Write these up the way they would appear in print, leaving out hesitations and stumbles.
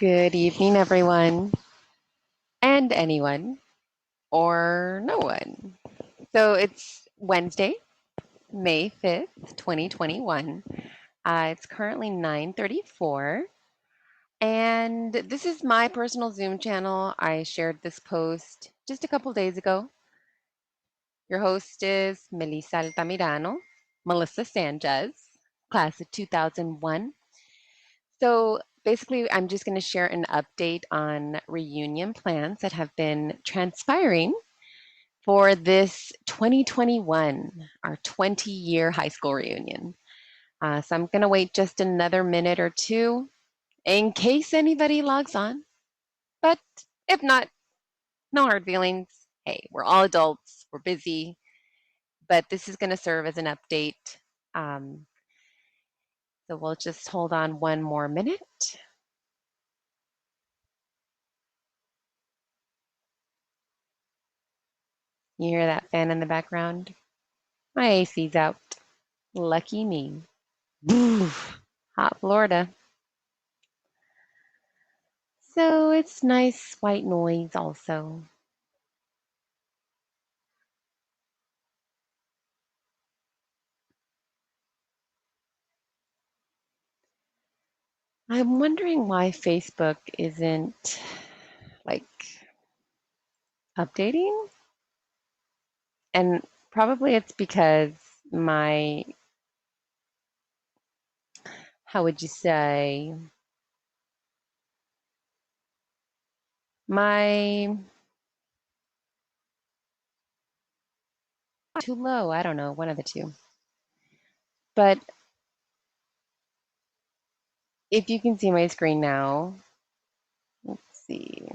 Good evening, everyone, and anyone, or no one. So it's Wednesday, May 5th, 2021. It's currently 9:34, and this is my personal Zoom channel. I shared this post just a couple days ago. Your host is Melissa Sanchez, class of 2001. So basically, I'm just going to share an update on reunion plans that have been transpiring for this 2021, our 20-year high school reunion. So I'm going to wait just another minute or two in case anybody logs on. But if not, no hard feelings. Hey, we're all adults, we're busy, but this is going to serve as an update. Um, so we'll just hold on one more minute. You hear that fan in the background? My AC's out. Lucky me. Hot Florida. So it's nice white noise also. I'm wondering why Facebook isn't like updating. And probably it's because my, how would you say, my too low. I don't know, one of the two. But if you can see my screen now, let's see.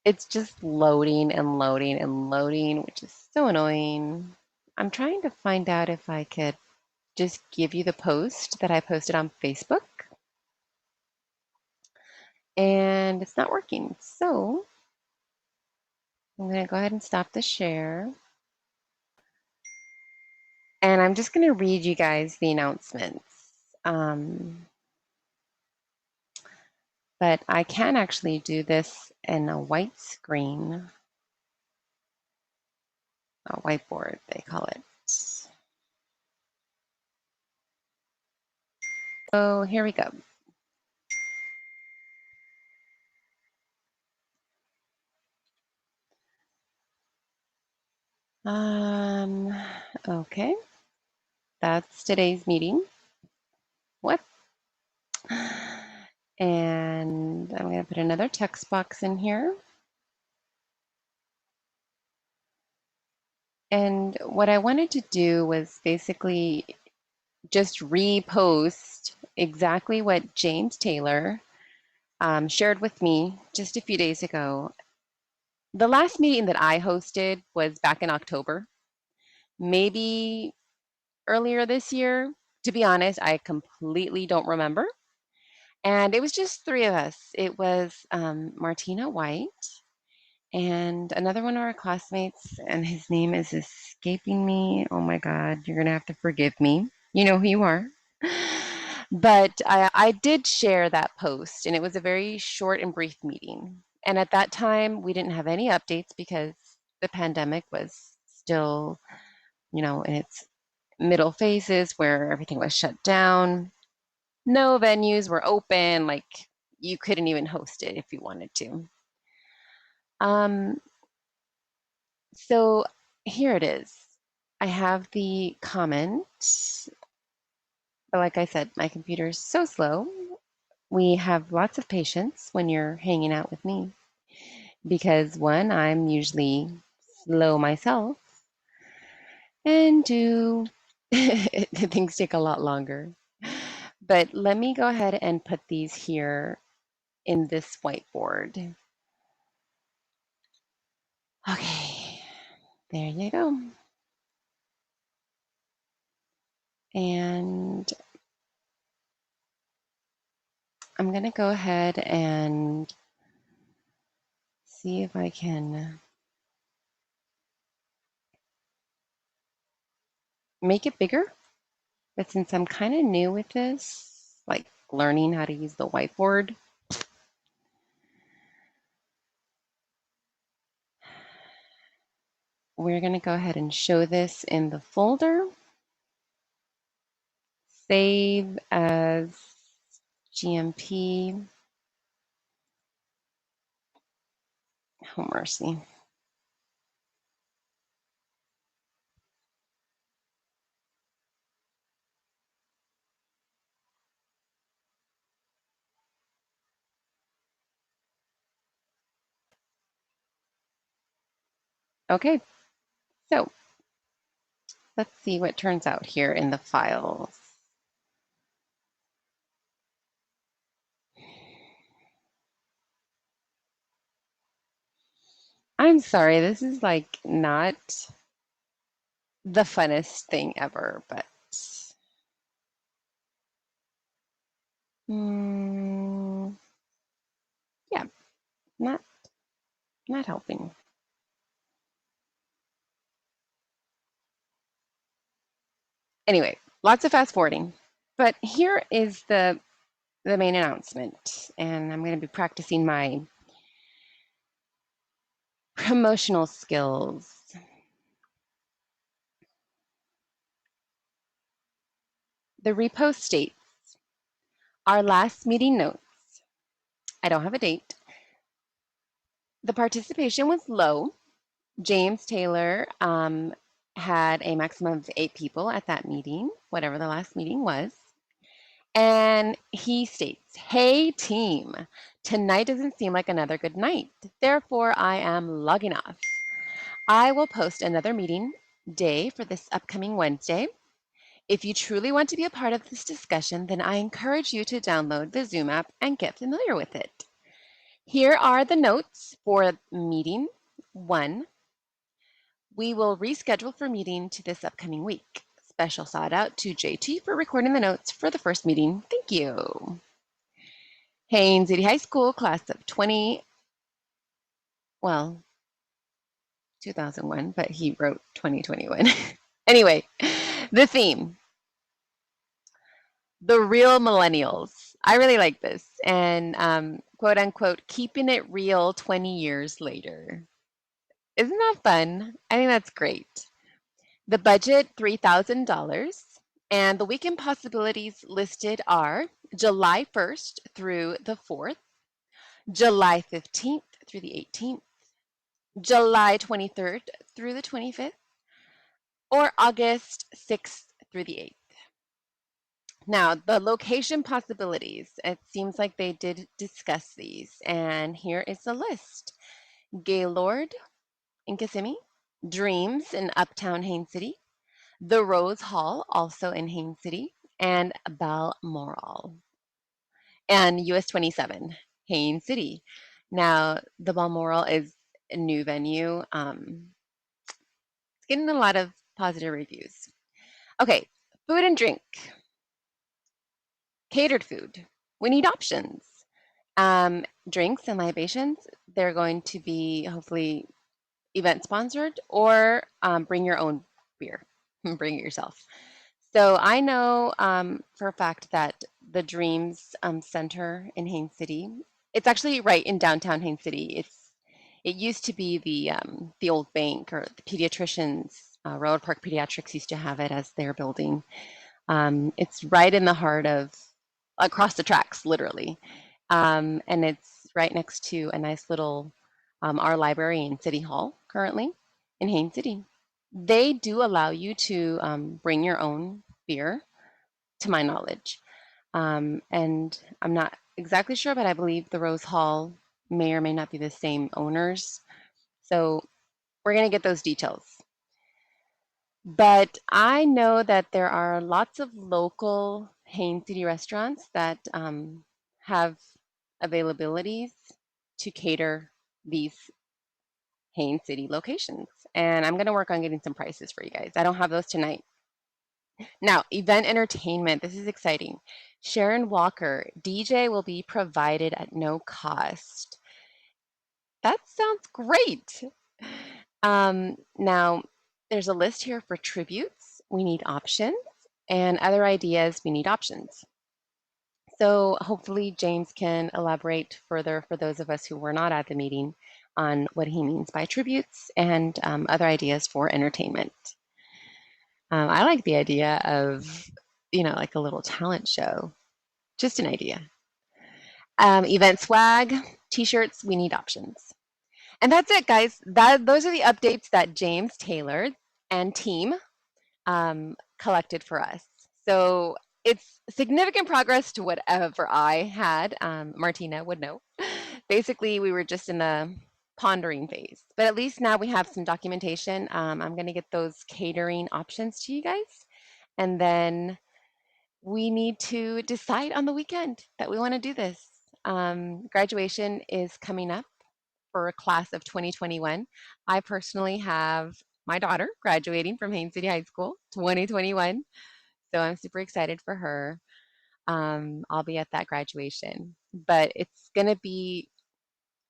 It's just loading and loading and loading, which is so annoying. I'm trying to find out if I could just give you the post that I posted on Facebook. And it's not working. So I'm going to go ahead and stop the share. And I'm just going to read you guys the announcements. But I can actually do this in a white screen, a whiteboard, they call it. So here we go. Okay, that's today's meeting. What? And I'm going to put another text box in here. And what I wanted to do was basically just repost exactly what James Taylor shared with me just a few days ago. The last meeting that I hosted was back in October, maybe earlier this year. To be honest, I completely don't remember. And it was just three of us. It was Martina White and another one of our classmates, and his name is escaping me. Oh my God, you're going to have to forgive me. You know who you are. But I did share that post, and it was a very short and brief meeting. And at that time, we didn't have any updates because the pandemic was still, in its middle phases where everything was shut down. No venues were open, like you couldn't even host it if you wanted to. So here it is. I have the comment, but like I said, my computer is so slow. We have lots of patience when you're hanging out with me because one, I'm usually slow myself, and two, things take a lot longer. But let me go ahead and put these here in this whiteboard. Okay, there you go. And I'm going to go ahead and see if I can make it bigger. But since I'm kind of new with this, like learning how to use the whiteboard, we're going to go ahead and show this in the folder. Save as GMP. Oh, mercy. Okay, so let's see what turns out here in the files. I'm sorry, this is like not the funnest thing ever, but yeah, not helping. Anyway, lots of fast forwarding. But here is the main announcement, and I'm going to be practicing my promotional skills. The repost states, our last meeting notes, I don't have a date. The participation was low. James Taylor had a maximum of 8 people at that meeting, whatever the last meeting was. And he states, hey team, tonight doesn't seem like another good night. Therefore, I am logging off. I will post another meeting day for this upcoming Wednesday. If you truly want to be a part of this discussion, then I encourage you to download the Zoom app and get familiar with it. Here are the notes for meeting 1. We will reschedule for meeting to this upcoming week. Special shout out to JT for recording the notes for the first meeting. Thank you. Haines City High School, class of 2001, but he wrote 2021. Anyway, the theme, the real millennials. I really like this. And quote unquote, keeping it real 20 years later. Isn't that fun? I think that's great. The budget, $3,000. And the weekend possibilities listed are July 1st through the 4th, July 15th through the 18th, July 23rd through the 25th, or August 6th through the 8th. Now, the location possibilities, it seems like they did discuss these, and here is the list. Gaylord in Kissimmee, Dreams in Uptown Haines City, the Rose Hall, also in Haines City, and Balmoral, and US 27, Haines City. Now, the Balmoral is a new venue. It's getting a lot of positive reviews. Okay, food and drink. Catered food. We need options. Drinks and libations, they're going to be hopefully event sponsored or bring your own beer. Bring it yourself. So I know for a fact that the Dreams Center in Haines City, it's actually right in downtown Haines City. It used to be the old bank, or the pediatricians, Road Park Pediatrics used to have it as their building. It's right in the heart of, across the tracks, literally. And it's right next to a nice little, our library in City Hall currently in Haines City. They do allow you to bring your own beer, to my knowledge. And I'm not exactly sure, but I believe the Rose Hall may or may not be the same owners. So we're going to get those details. But I know that there are lots of local Haines City restaurants that have availabilities to cater these Haines City locations. And I'm going to work on getting some prices for you guys. I don't have those tonight. Now, event entertainment. This is exciting. Sharon Walker, DJ will be provided at no cost. That sounds great. Now, there's a list here for tributes. We need options. And other ideas, we need options. So hopefully James can elaborate further for those of us who were not at the meeting on what he means by tributes and other ideas for entertainment. I like the idea of, like a little talent show. Just an idea. Event swag, t-shirts, we need options. And that's it, guys. Those are the updates that James Taylor and team collected for us. So it's significant progress to whatever I had. Martina would know. Basically, we were just in the pondering phase, but at least now we have some documentation. I'm going to get those catering options to you guys, and then we need to decide on the weekend that we want to do this. Graduation is coming up for class of 2021. I personally have my daughter graduating from Haines City High School 2021. So I'm super excited for her. I'll be at that graduation, but it's going to be,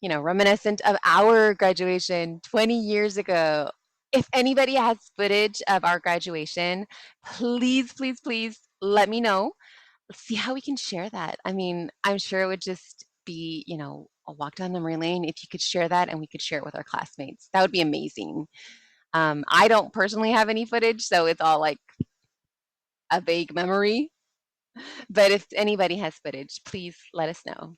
reminiscent of our graduation 20 years ago. If anybody has footage of our graduation, please, please, please let me know. Let's see how we can share that. I mean, I'm sure it would just be, a walk down memory lane if you could share that and we could share it with our classmates. That would be amazing. I don't personally have any footage, so it's all like a vague memory. But if anybody has footage, please let us know.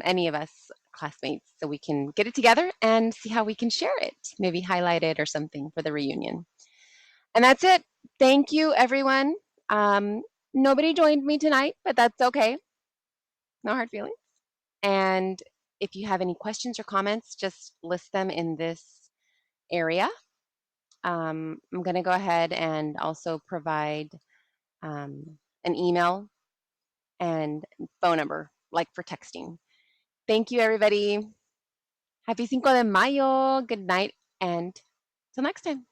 Any of us classmates, so we can get it together and see how we can share it, maybe highlight it or something for the reunion. And that's it. Thank you, everyone. Nobody joined me tonight, but that's okay. No hard feelings. And if you have any questions or comments, just list them in this area. I'm going to go ahead and also provide an email and phone number, like for texting. Thank you, everybody. Happy Cinco de Mayo. Good night, and till next time.